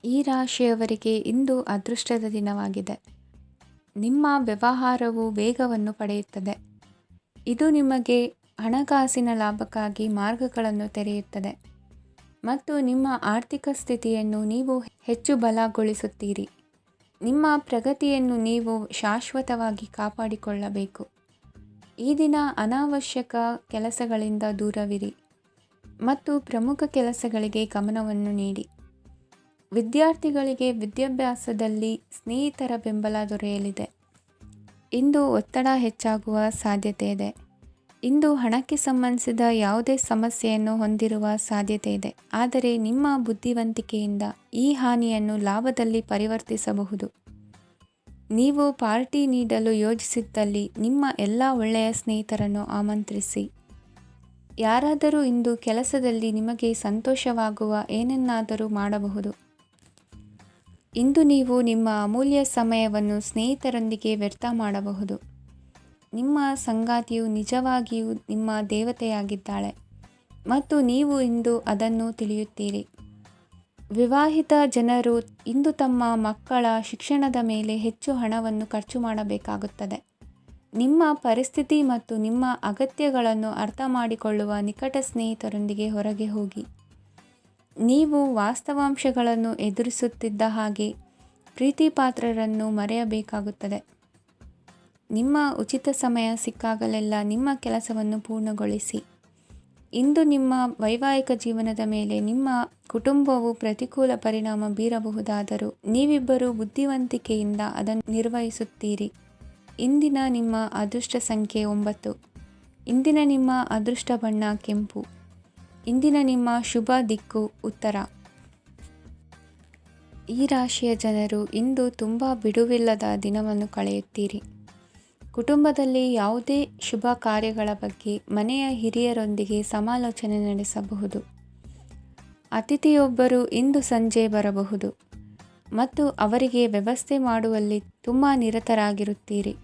ಈ ರಾಶಿಯವರಿಗೆ ಇಂದು ಅದೃಷ್ಟದ ದಿನವಾಗಿದೆ. ನಿಮ್ಮ ವ್ಯವಹಾರವು ವೇಗವನ್ನು ಪಡೆಯುತ್ತದೆ. ಇದು ನಿಮಗೆ ಹಣಕಾಸಿನ ಲಾಭಕ್ಕಾಗಿ ಮಾರ್ಗಗಳನ್ನು ತೆರೆಯುತ್ತದೆ ಮತ್ತು ನಿಮ್ಮ ಆರ್ಥಿಕ ಸ್ಥಿತಿಯನ್ನು ನೀವು ಹೆಚ್ಚು ಬಲಗೊಳಿಸುತ್ತೀರಿ. ನಿಮ್ಮ ಪ್ರಗತಿಯನ್ನು ನೀವು ಶಾಶ್ವತವಾಗಿ ಕಾಪಾಡಿಕೊಳ್ಳಬೇಕು. ಈ ದಿನ ಅನಾವಶ್ಯಕ ಕೆಲಸಗಳಿಂದ ದೂರವಿರಿ ಮತ್ತು ಪ್ರಮುಖ ಕೆಲಸಗಳಿಗೆ ಗಮನವನ್ನು ನೀಡಿ. ವಿದ್ಯಾರ್ಥಿಗಳಿಗೆ ವಿದ್ಯಾಭ್ಯಾಸದಲ್ಲಿ ಸ್ನೇಹಿತರ ಬೆಂಬಲ ದೊರೆಯಲಿದೆ. ಇಂದು ಒತ್ತಡ ಹೆಚ್ಚಾಗುವ ಸಾಧ್ಯತೆ ಇದೆ. ಇಂದು ಹಣಕ್ಕೆ ಸಂಬಂಧಿಸಿದ ಯಾವುದೇ ಸಮಸ್ಯೆಯನ್ನು ಹೊಂದಿರುವ ಸಾಧ್ಯತೆ ಇದೆ, ಆದರೆ ನಿಮ್ಮ ಬುದ್ಧಿವಂತಿಕೆಯಿಂದ ಈ ಹಾನಿಯನ್ನು ಲಾಭದಲ್ಲಿ ಪರಿವರ್ತಿಸಬಹುದು. ನೀವು ಪಾರ್ಟಿ ನೀಡಲು ಯೋಜಿಸಿದ್ದಲ್ಲಿ ನಿಮ್ಮ ಎಲ್ಲ ಒಳ್ಳೆಯ ಸ್ನೇಹಿತರನ್ನು ಆಮಂತ್ರಿಸಿ. ಯಾರಾದರೂ ಇಂದು ಕೆಲಸದಲ್ಲಿ ನಿಮಗೆ ಸಂತೋಷವಾಗುವ ಏನನ್ನಾದರೂ ಮಾಡಬಹುದು. ಇಂದು ನೀವು ನಿಮ್ಮ ಅಮೂಲ್ಯ ಸಮಯವನ್ನು ಸ್ನೇಹಿತರೊಂದಿಗೆ ವ್ಯರ್ಥ ಮಾಡಬಹುದು. ನಿಮ್ಮ ಸಂಗಾತಿಯು ನಿಜವಾಗಿಯೂ ನಿಮ್ಮ ದೇವತೆಯಾಗಿದ್ದಾಳೆ ಮತ್ತು ನೀವು ಇಂದು ಅದನ್ನು ತಿಳಿಯುತ್ತೀರಿ. ವಿವಾಹಿತ ಜನರು ಇಂದು ತಮ್ಮ ಮಕ್ಕಳ ಶಿಕ್ಷಣದ ಮೇಲೆ ಹೆಚ್ಚು ಹಣವನ್ನು ಖರ್ಚು ಮಾಡಬೇಕಾಗುತ್ತದೆ. ನಿಮ್ಮ ಪರಿಸ್ಥಿತಿ ಮತ್ತು ನಿಮ್ಮ ಅಗತ್ಯಗಳನ್ನು ಅರ್ಥ ಮಾಡಿಕೊಳ್ಳುವ ನಿಕಟ ಸ್ನೇಹಿತರೊಂದಿಗೆ ಹೊರಗೆ ಹೋಗಿ. ನೀವು ವಾಸ್ತವಾಂಶಗಳನ್ನು ಎದುರಿಸುತ್ತಿದ್ದ ಹಾಗೆ ಪ್ರೀತಿಪಾತ್ರರನ್ನು ಮರೆಯಬೇಕಾಗುತ್ತದೆ. ನಿಮ್ಮ ಉಚಿತ ಸಮಯ ಸಿಕ್ಕಾಗಲೆಲ್ಲ ನಿಮ್ಮ ಕೆಲಸವನ್ನು ಪೂರ್ಣಗೊಳಿಸಿ. ಇಂದು ನಿಮ್ಮ ವೈವಾಹಿಕ ಜೀವನದ ಮೇಲೆ ನಿಮ್ಮ ಕುಟುಂಬವು ಪ್ರತಿಕೂಲ ಪರಿಣಾಮ ಬೀರಬಹುದಾದರೂ ನೀವಿಬ್ಬರು ಬುದ್ಧಿವಂತಿಕೆಯಿಂದ ಅದನ್ನು ನಿರ್ವಹಿಸುತ್ತೀರಿ. ಇಂದಿನ ನಿಮ್ಮ ಅದೃಷ್ಟ ಸಂಖ್ಯೆ 9. ಇಂದಿನ ನಿಮ್ಮ ಅದೃಷ್ಟ ಬಣ್ಣ ಕೆಂಪು. ಇಂದಿನ ನಿಮ್ಮ ಶುಭ ದಿಕ್ಕು ಉತ್ತರ. ಈ ರಾಶಿಯ ಜನರು ಇಂದು ತುಂಬ ಬಿಡುವಿಲ್ಲದ ದಿನವನ್ನು ಕಳೆಯುತ್ತೀರಿ. ಕುಟುಂಬದಲ್ಲಿ ಯಾವುದೇ ಶುಭ ಕಾರ್ಯಗಳ ಬಗ್ಗೆ ಮನೆಯ ಹಿರಿಯರೊಂದಿಗೆ ಸಮಾಲೋಚನೆ ನಡೆಸಬಹುದು. ಅತಿಥಿಯೊಬ್ಬರು ಇಂದು ಸಂಜೆ ಬರಬಹುದು ಮತ್ತು ಅವರಿಗೆ ವ್ಯವಸ್ಥೆ ಮಾಡುವಲ್ಲಿ ತುಂಬ ನಿರತರಾಗಿರುತ್ತೀರಿ.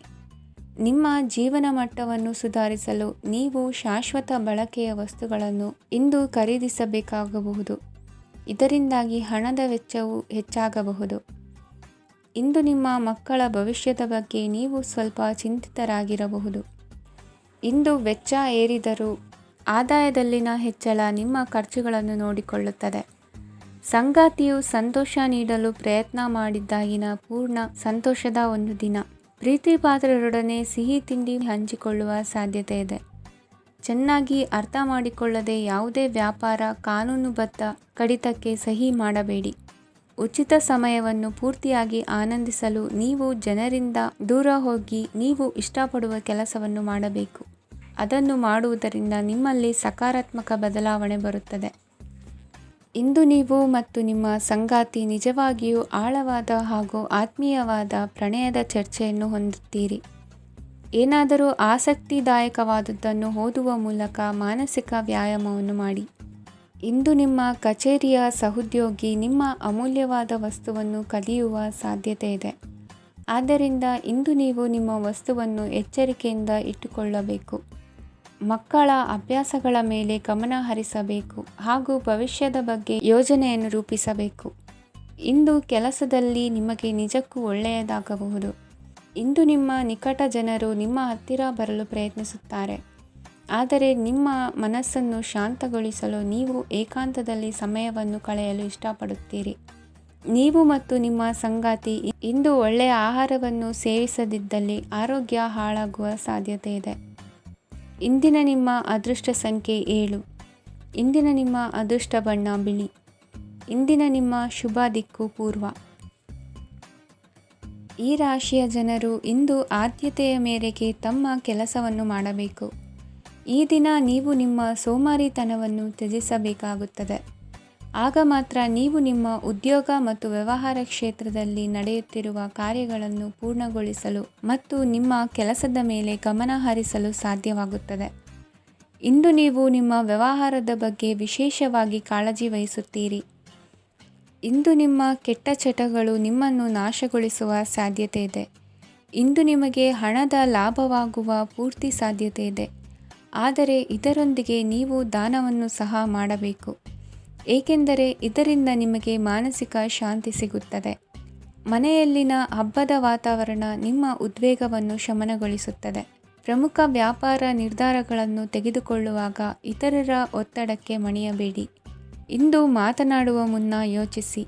ನಿಮ್ಮ ಜೀವನ ಮಟ್ಟವನ್ನು ಸುಧಾರಿಸಲು ನೀವು ಶಾಶ್ವತ ಬಳಕೆಯ ವಸ್ತುಗಳನ್ನು ಇಂದು ಖರೀದಿಸಬೇಕಾಗಬಹುದು. ಇದರಿಂದಾಗಿ ಹಣದ ವೆಚ್ಚವು ಹೆಚ್ಚಾಗಬಹುದು. ಇಂದು ನಿಮ್ಮ ಮಕ್ಕಳ ಭವಿಷ್ಯದ ಬಗ್ಗೆ ನೀವು ಸ್ವಲ್ಪ ಚಿಂತಿತರಾಗಿರಬಹುದು. ಇಂದು ವೆಚ್ಚ ಏರಿದರೂ ಆದಾಯದಲ್ಲಿನ ಹೆಚ್ಚಳ ನಿಮ್ಮ ಖರ್ಚುಗಳನ್ನು ನೋಡಿಕೊಳ್ಳುತ್ತದೆ. ಸಂಗಾತಿಯು ಸಂತೋಷ ನೀಡಲು ಪ್ರಯತ್ನ ಮಾಡಿದ್ದಾಗಿನ ಪೂರ್ಣ ಸಂತೋಷದ ಒಂದು ದಿನ. ಪ್ರೀತಿಪಾತ್ರರೊಡನೆ ಸಿಹಿ ತಿಂಡಿ ಹಂಚಿಕೊಳ್ಳುವ ಸಾಧ್ಯತೆ ಇದೆ. ಚೆನ್ನಾಗಿ ಅರ್ಥ ಮಾಡಿಕೊಳ್ಳದೆ ಯಾವುದೇ ವ್ಯಾಪಾರ ಕಾನೂನುಬದ್ಧ ಕಡಿತಕ್ಕೆ ಸಹಿ ಮಾಡಬೇಡಿ. ಉಚಿತ ಸಮಯವನ್ನು ಪೂರ್ತಿಯಾಗಿ ಆನಂದಿಸಲು ನೀವು ಜನರಿಂದ ದೂರ ಹೋಗಿ ನೀವು ಇಷ್ಟಪಡುವ ಕೆಲಸವನ್ನು ಮಾಡಬೇಕು. ಅದನ್ನು ಮಾಡುವುದರಿಂದ ನಿಮ್ಮಲ್ಲಿ ಸಕಾರಾತ್ಮಕ ಬದಲಾವಣೆ ಬರುತ್ತದೆ. ಇಂದು ನೀವು ಮತ್ತು ನಿಮ್ಮ ಸಂಗಾತಿ ನಿಜವಾಗಿಯೂ ಆಳವಾದ ಹಾಗೂ ಆತ್ಮೀಯವಾದ ಪ್ರಣಯದ ಚರ್ಚೆಯನ್ನು ಹೊಂದುತ್ತೀರಿ. ಏನಾದರೂ ಆಸಕ್ತಿದಾಯಕವಾದುದನ್ನು ಓದುವ ಮೂಲಕ ಮಾನಸಿಕ ವ್ಯಾಯಾಮವನ್ನು ಮಾಡಿ. ಇಂದು ನಿಮ್ಮ ಕಚೇರಿಯ ಸಹೋದ್ಯೋಗಿ ನಿಮ್ಮ ಅಮೂಲ್ಯವಾದ ವಸ್ತುವನ್ನು ಕದಿಯುವ ಸಾಧ್ಯತೆ ಇದೆ. ಆದ್ದರಿಂದ ಇಂದು ನೀವು ನಿಮ್ಮ ವಸ್ತುವನ್ನು ಎಚ್ಚರಿಕೆಯಿಂದ ಇಟ್ಟುಕೊಳ್ಳಬೇಕು. ಮಕ್ಕಳ ಅಭ್ಯಾಸಗಳ ಮೇಲೆ ಗಮನ ಹರಿಸಬೇಕು ಹಾಗೂ ಭವಿಷ್ಯದ ಬಗ್ಗೆ ಯೋಜನೆಯನ್ನು ರೂಪಿಸಬೇಕು. ಇಂದು ಕೆಲಸದಲ್ಲಿ ನಿಮಗೆ ನಿಜಕ್ಕೂ ಒಳ್ಳೆಯದಾಗಬಹುದು. ಇಂದು ನಿಮ್ಮ ನಿಕಟ ಜನರು ನಿಮ್ಮ ಹತ್ತಿರ ಬರಲು ಪ್ರಯತ್ನಿಸುತ್ತಾರೆ, ಆದರೆ ನಿಮ್ಮ ಮನಸ್ಸನ್ನು ಶಾಂತಗೊಳಿಸಲು ನೀವು ಏಕಾಂತದಲ್ಲಿ ಸಮಯವನ್ನು ಕಳೆಯಲು ಇಷ್ಟಪಡುತ್ತೀರಿ. ನೀವು ಮತ್ತು ನಿಮ್ಮ ಸಂಗಾತಿ ಇಂದು ಒಳ್ಳೆಯ ಆಹಾರವನ್ನು ಸೇವಿಸದಿದ್ದಲ್ಲಿ ಆರೋಗ್ಯ ಹಾಳಾಗುವ ಸಾಧ್ಯತೆ ಇದೆ. ಇಂದಿನ ನಿಮ್ಮ ಅದೃಷ್ಟ ಸಂಖ್ಯೆ 7. ಇಂದಿನ ನಿಮ್ಮ ಅದೃಷ್ಟ ಬಣ್ಣ ಬಿಳಿ. ಇಂದಿನ ನಿಮ್ಮ ಶುಭ ದಿಕ್ಕು ಪೂರ್ವ. ಈ ರಾಶಿಯ ಜನರು ಇಂದು ಆದ್ಯತೆಯ ಮೇರೆಗೆ ತಮ್ಮ ಕೆಲಸವನ್ನು ಮಾಡಬೇಕು. ಈ ದಿನ ನೀವು ನಿಮ್ಮ ಸೋಮಾರಿತನವನ್ನು ತ್ಯಜಿಸಬೇಕಾಗುತ್ತದೆ. ಆಗ ಮಾತ್ರ ನೀವು ನಿಮ್ಮ ಉದ್ಯೋಗ ಮತ್ತು ವ್ಯವಹಾರ ಕ್ಷೇತ್ರದಲ್ಲಿ ನಡೆಯುತ್ತಿರುವ ಕಾರ್ಯಗಳನ್ನು ಪೂರ್ಣಗೊಳಿಸಲು ಮತ್ತು ನಿಮ್ಮ ಕೆಲಸದ ಮೇಲೆ ಗಮನ ಹರಿಸಲು ಸಾಧ್ಯವಾಗುತ್ತದೆ. ಇಂದು ನೀವು ನಿಮ್ಮ ವ್ಯವಹಾರದ ಬಗ್ಗೆ ವಿಶೇಷವಾಗಿ ಕಾಳಜಿ ವಹಿಸುತ್ತೀರಿ. ಇಂದು ನಿಮ್ಮ ಕೆಟ್ಟ ಚಟಗಳು ನಿಮ್ಮನ್ನು ನಾಶಗೊಳಿಸುವ ಸಾಧ್ಯತೆ ಇದೆ. ಇಂದು ನಿಮಗೆ ಹಣದ ಲಾಭವಾಗುವ ಪೂರ್ತಿ ಸಾಧ್ಯತೆ ಇದೆ, ಆದರೆ ಇದರೊಂದಿಗೆ ನೀವು ದಾನವನ್ನು ಸಹ ಮಾಡಬೇಕು. ಏಕೆಂದರೆ ಇದರಿಂದ ನಿಮಗೆ ಮಾನಸಿಕ ಶಾಂತಿ ಸಿಗುತ್ತದೆ. ಮನೆಯಲ್ಲಿನ ಹಬ್ಬದ ವಾತಾವರಣ ನಿಮ್ಮ ಉದ್ವೇಗವನ್ನು ಶಮನಗೊಳಿಸುತ್ತದೆ. ಪ್ರಮುಖ ವ್ಯಾಪಾರ ನಿರ್ಧಾರಗಳನ್ನು ತೆಗೆದುಕೊಳ್ಳುವಾಗ ಇತರರ ಒತ್ತಡಕ್ಕೆ ಮಣಿಯಬೇಡಿ. ಇಂದು ಮಾತನಾಡುವ ಮುನ್ನ ಯೋಚಿಸಿ.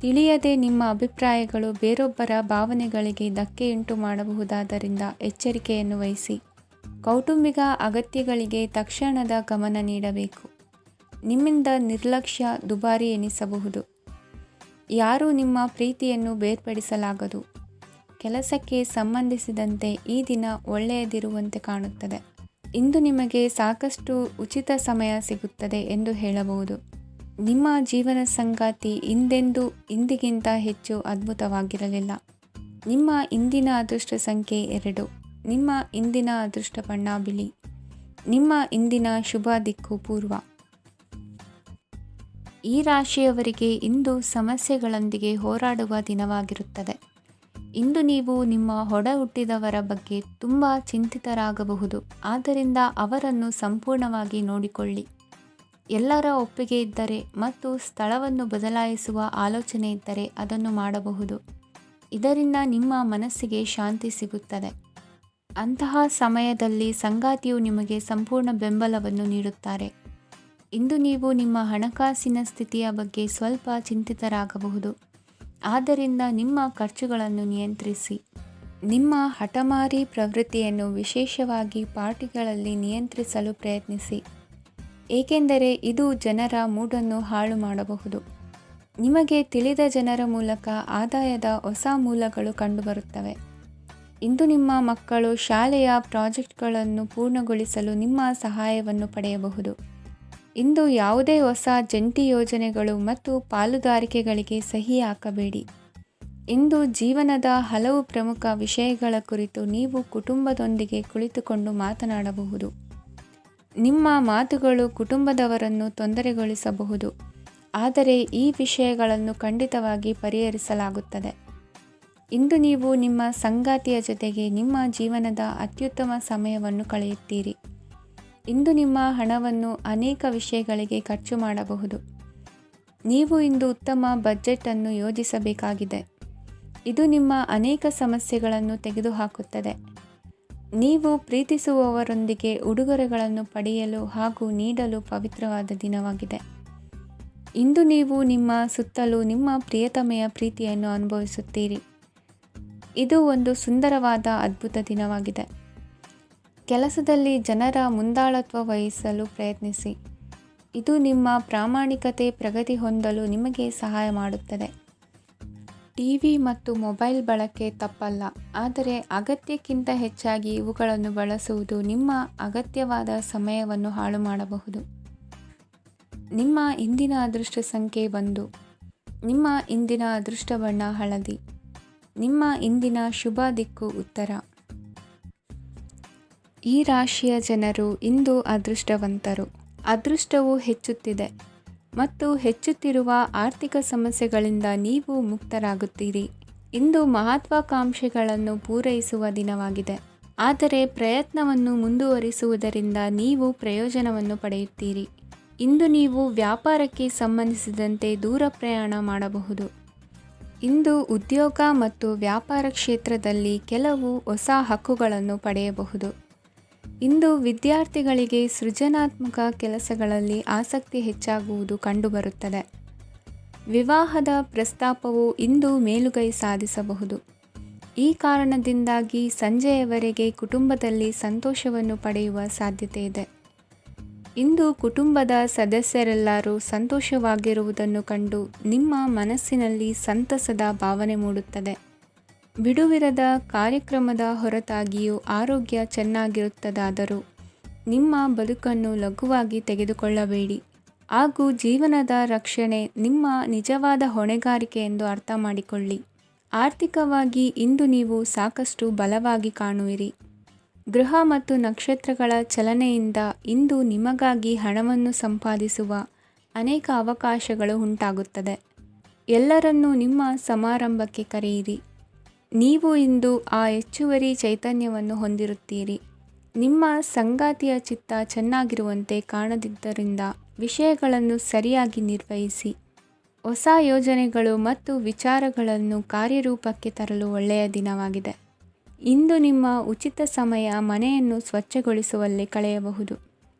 ತಿಳಿಯದೆ ನಿಮ್ಮ ಅಭಿಪ್ರಾಯಗಳು ಬೇರೊಬ್ಬರ ಭಾವನೆಗಳಿಗೆ ಧಕ್ಕೆಯುಂಟು ಮಾಡಬಹುದಾದ್ದರಿಂದ ಎಚ್ಚರಿಕೆಯನ್ನು ವಹಿಸಿ. ಕೌಟುಂಬಿಕ ಅಗತ್ಯಗಳಿಗೆ ತಕ್ಷಣದ ಗಮನ ನೀಡಬೇಕು. ನಿಮ್ಮಿಂದ ನಿರ್ಲಕ್ಷ್ಯ ದುಬಾರಿ ಎನಿಸಬಹುದು. ಯಾರೂ ನಿಮ್ಮ ಪ್ರೀತಿಯನ್ನು ಬೇರ್ಪಡಿಸಲಾಗದು. ಕೆಲಸಕ್ಕೆ ಸಂಬಂಧಿಸಿದಂತೆ ಈ ದಿನ ಒಳ್ಳೆಯದಿರುವಂತೆ ಕಾಣುತ್ತದೆ. ಇಂದು ನಿಮಗೆ ಸಾಕಷ್ಟು ಉಚಿತ ಸಮಯ ಸಿಗುತ್ತದೆ ಎಂದು ಹೇಳಬಹುದು. ನಿಮ್ಮ ಜೀವನ ಸಂಗಾತಿ ಇಂದಿಗಿಂತ ಹೆಚ್ಚು ಅದ್ಭುತವಾಗಿರಲಿಲ್ಲ. ನಿಮ್ಮ ಇಂದಿನ ಅದೃಷ್ಟ ಸಂಖ್ಯೆ 2. ನಿಮ್ಮ ಇಂದಿನ ಅದೃಷ್ಟ ಬಣ್ಣ ಬಿಳಿ. ನಿಮ್ಮ ಇಂದಿನ ಶುಭ ದಿಕ್ಕು ಪೂರ್ವ. ಈ ರಾಶಿಯವರಿಗೆ ಇಂದು ಸಮಸ್ಯೆಗಳೊಂದಿಗೆ ಹೋರಾಡುವ ದಿನವಾಗಿರುತ್ತದೆ. ಇಂದು ನೀವು ನಿಮ್ಮ ಒಡ ಹುಟ್ಟಿದವರ ಬಗ್ಗೆ ತುಂಬ ಚಿಂತಿತರಾಗಬಹುದು. ಆದ್ದರಿಂದ ಅವರನ್ನು ಸಂಪೂರ್ಣವಾಗಿ ನೋಡಿಕೊಳ್ಳಿ. ಎಲ್ಲರ ಒಪ್ಪಿಗೆ ಇದ್ದರೆ ಮತ್ತು ಸ್ಥಳವನ್ನು ಬದಲಾಯಿಸುವ ಆಲೋಚನೆ ಇದ್ದರೆ ಅದನ್ನು ಮಾಡಬಹುದು. ಇದರಿಂದ ನಿಮ್ಮ ಮನಸ್ಸಿಗೆ ಶಾಂತಿ ಸಿಗುತ್ತದೆ. ಅಂತಹ ಸಮಯದಲ್ಲಿ ಸಂಗಾತಿಯು ನಿಮಗೆ ಸಂಪೂರ್ಣ ಬೆಂಬಲವನ್ನು ನೀಡುತ್ತಾರೆ. ಇಂದು ನೀವು ನಿಮ್ಮ ಹಣಕಾಸಿನ ಸ್ಥಿತಿಯ ಬಗ್ಗೆ ಸ್ವಲ್ಪ ಚಿಂತಿತರಾಗಬಹುದು. ಆದ್ದರಿಂದ ನಿಮ್ಮ ಖರ್ಚುಗಳನ್ನು ನಿಯಂತ್ರಿಸಿ. ನಿಮ್ಮ ಹಠಮಾರಿ ಪ್ರವೃತ್ತಿಯನ್ನು ವಿಶೇಷವಾಗಿ ಪಾರ್ಟಿಗಳಲ್ಲಿ ನಿಯಂತ್ರಿಸಲು ಪ್ರಯತ್ನಿಸಿ. ಏಕೆಂದರೆ ಇದು ಜನರ ಮೂಡನ್ನು ಹಾಳು ಮಾಡಬಹುದು. ನಿಮಗೆ ತಿಳಿದ ಜನರ ಮೂಲಕ ಆದಾಯದ ಹೊಸ ಮೂಲಗಳು ಕಂಡುಬರುತ್ತವೆ. ಇಂದು ನಿಮ್ಮ ಮಕ್ಕಳು ಶಾಲೆಯ ಪ್ರಾಜೆಕ್ಟ್ಗಳನ್ನು ಪೂರ್ಣಗೊಳಿಸಲು ನಿಮ್ಮ ಸಹಾಯವನ್ನು ಪಡೆಯಬಹುದು. ಇಂದು ಯಾವುದೇ ಹೊಸ ಜಂಟಿ ಯೋಜನೆಗಳು ಮತ್ತು ಪಾಲುದಾರಿಕೆಗಳಿಗೆ ಸಹಿ ಹಾಕಬೇಡಿ. ಇಂದು ಜೀವನದ ಹಲವು ಪ್ರಮುಖ ವಿಷಯಗಳ ಕುರಿತು ನೀವು ಕುಟುಂಬದೊಂದಿಗೆ ಕುಳಿತುಕೊಂಡು ಮಾತನಾಡಬಹುದು. ನಿಮ್ಮ ಮಾತುಗಳು ಕುಟುಂಬದವರನ್ನು ತೊಂದರೆಗೊಳಿಸಬಹುದು, ಆದರೆ ಈ ವಿಷಯಗಳನ್ನು ಖಂಡಿತವಾಗಿ ಪರಿಹರಿಸಲಾಗುತ್ತದೆ. ಇಂದು ನೀವು ನಿಮ್ಮ ಸಂಗಾತಿಯ ಜೊತೆಗೆ ನಿಮ್ಮ ಜೀವನದ ಅತ್ಯುತ್ತಮ ಸಮಯವನ್ನು ಕಳೆಯುತ್ತೀರಿ. ಇಂದು ನಿಮ್ಮ ಹಣವನ್ನು ಅನೇಕ ವಿಷಯಗಳಿಗೆ ಖರ್ಚು ಮಾಡಬಹುದು. ನೀವು ಇಂದು ಉತ್ತಮ ಬಜೆಟ್ ಅನ್ನು ಯೋಜಿಸಬೇಕಾಗಿದೆ. ಇದು ನಿಮ್ಮ ಅನೇಕ ಸಮಸ್ಯೆಗಳನ್ನು ತೆಗೆದುಹಾಕುತ್ತದೆ. ನೀವು ಪ್ರೀತಿಸುವವರೊಂದಿಗೆ ಉಡುಗೊರೆಗಳನ್ನು ಪಡೆಯಲು ಹಾಗೂ ನೀಡಲು ಪವಿತ್ರವಾದ ದಿನವಾಗಿದೆ. ಇಂದು ನೀವು ನಿಮ್ಮ ಸುತ್ತಲೂ ನಿಮ್ಮ ಪ್ರಿಯತಮೆಯ ಪ್ರೀತಿಯನ್ನು ಅನುಭವಿಸುತ್ತೀರಿ. ಇದು ಒಂದು ಸುಂದರವಾದ ಅದ್ಭುತ ದಿನವಾಗಿದೆ. ಕೆಲಸದಲ್ಲಿ ಜನರ ಮುಂದಾಳತ್ವ ವಹಿಸಲು ಪ್ರಯತ್ನಿಸಿ. ಇದು ನಿಮ್ಮ ಪ್ರಾಮಾಣಿಕತೆ ಪ್ರಗತಿ ಹೊಂದಲು ನಿಮಗೆ ಸಹಾಯ ಮಾಡುತ್ತದೆ. ಟಿವಿ ಮತ್ತು ಮೊಬೈಲ್ ಬಳಕೆ ತಪ್ಪಲ್ಲ, ಆದರೆ ಅಗತ್ಯಕ್ಕಿಂತ ಹೆಚ್ಚಾಗಿ ಇವುಗಳನ್ನು ಬಳಸುವುದು ನಿಮ್ಮ ಅಗತ್ಯವಾದ ಸಮಯವನ್ನು ಹಾಳು ಮಾಡಬಹುದು. ನಿಮ್ಮ ಇಂದಿನ ಅದೃಷ್ಟ ಸಂಖ್ಯೆ 1. ನಿಮ್ಮ ಇಂದಿನ ಅದೃಷ್ಟ ಬಣ್ಣ ಹಳದಿ. ನಿಮ್ಮ ಇಂದಿನ ಶುಭ ದಿಕ್ಕು ಉತ್ತರ. ಈ ರಾಶಿಯ ಜನರು ಇಂದು ಅದೃಷ್ಟವಂತರು. ಅದೃಷ್ಟವು ಹೆಚ್ಚುತ್ತಿದೆ ಮತ್ತು ಹೆಚ್ಚುತ್ತಿರುವ ಆರ್ಥಿಕ ಸಮಸ್ಯೆಗಳಿಂದ ನೀವು ಮುಕ್ತರಾಗುತ್ತೀರಿ. ಇಂದು ಮಹತ್ವಾಕಾಂಕ್ಷೆಗಳನ್ನು ಪೂರೈಸುವ ದಿನವಾಗಿದೆ, ಆದರೆ ಪ್ರಯತ್ನವನ್ನು ಮುಂದುವರಿಸುವುದರಿಂದ ನೀವು ಪ್ರಯೋಜನವನ್ನು ಪಡೆಯುತ್ತೀರಿ. ಇಂದು ನೀವು ವ್ಯಾಪಾರಕ್ಕೆ ಸಂಬಂಧಿಸಿದಂತೆ ದೂರ ಪ್ರಯಾಣ ಮಾಡಬಹುದು. ಇಂದು ಉದ್ಯೋಗ ಮತ್ತು ವ್ಯಾಪಾರ ಕ್ಷೇತ್ರದಲ್ಲಿ ಕೆಲವು ಹೊಸ ಹಕ್ಕುಗಳನ್ನು ಪಡೆಯಬಹುದು. ಇಂದು ವಿದ್ಯಾರ್ಥಿಗಳಿಗೆ ಸೃಜನಾತ್ಮಕ ಕೆಲಸಗಳಲ್ಲಿ ಆಸಕ್ತಿ ಹೆಚ್ಚಾಗುವುದು ಕಂಡುಬರುತ್ತದೆ. ವಿವಾಹದ ಪ್ರಸ್ತಾಪವು ಇಂದು ಮೇಲುಗೈ ಸಾಧಿಸಬಹುದು. ಈ ಕಾರಣದಿಂದಾಗಿ ಸಂಜೆಯವರೆಗೆ ಕುಟುಂಬದಲ್ಲಿ ಸಂತೋಷವನ್ನು ಪಡೆಯುವ ಸಾಧ್ಯತೆ ಇದೆ. ಇಂದು ಕುಟುಂಬದ ಸದಸ್ಯರೆಲ್ಲರೂ ಸಂತೋಷವಾಗಿರುವುದನ್ನು ಕಂಡು ನಿಮ್ಮ ಮನಸ್ಸಿನಲ್ಲಿ ಸಂತಸದ ಭಾವನೆ ಮೂಡುತ್ತದೆ. ಬಿಡುವಿರದ ಕಾರ್ಯಕ್ರಮದ ಹೊರತಾಗಿಯೂ ಆರೋಗ್ಯ ಚೆನ್ನಾಗಿರುತ್ತದಾದರೂ ನಿಮ್ಮ ಬದುಕನ್ನು ಲಘುವಾಗಿ ತೆಗೆದುಕೊಳ್ಳಬೇಡಿ ಹಾಗೂ ಜೀವನದ ರಕ್ಷಣೆ ನಿಮ್ಮ ನಿಜವಾದ ಹೊಣೆಗಾರಿಕೆ ಎಂದು ಅರ್ಥ ಮಾಡಿಕೊಳ್ಳಿ. ಆರ್ಥಿಕವಾಗಿ ಇಂದು ನೀವು ಸಾಕಷ್ಟು ಬಲವಾಗಿ ಕಾಣುವಿರಿ. ಗ್ರಹ ಮತ್ತು ನಕ್ಷತ್ರಗಳ ಚಲನೆಯಿಂದ ಇಂದು ನಿಮಗಾಗಿ ಹಣವನ್ನು ಸಂಪಾದಿಸುವ ಅನೇಕ ಅವಕಾಶಗಳು ಉಂಟಾಗುತ್ತದೆ. ಎಲ್ಲರನ್ನೂ ನಿಮ್ಮ ಸಮಾರಂಭಕ್ಕೆ ಕರೆಯಿರಿ. ನೀವು ಇಂದು ಆ ಹೆಚ್ಚುವರಿ ಚೈತನ್ಯವನ್ನು ಹೊಂದಿರುತ್ತೀರಿ. ನಿಮ್ಮ ಸಂಗಾತಿಯ ಚಿತ್ತ ಚೆನ್ನಾಗಿರುವಂತೆ ಕಾಣದಿದ್ದರಿಂದ ವಿಷಯಗಳನ್ನು ಸರಿಯಾಗಿ ನಿರ್ವಹಿಸಿ. ಹೊಸ ಯೋಜನೆಗಳು ಮತ್ತು ವಿಚಾರಗಳನ್ನು ಕಾರ್ಯರೂಪಕ್ಕೆ ತರಲು ಒಳ್ಳೆಯ ದಿನವಾಗಿದೆ. ಇಂದು ನಿಮ್ಮ ಉಚಿತ ಸಮಯ ಮನೆಯನ್ನು ಸ್ವಚ್ಛಗೊಳಿಸುವಲ್ಲಿ ಕಳೆಯಬಹುದು.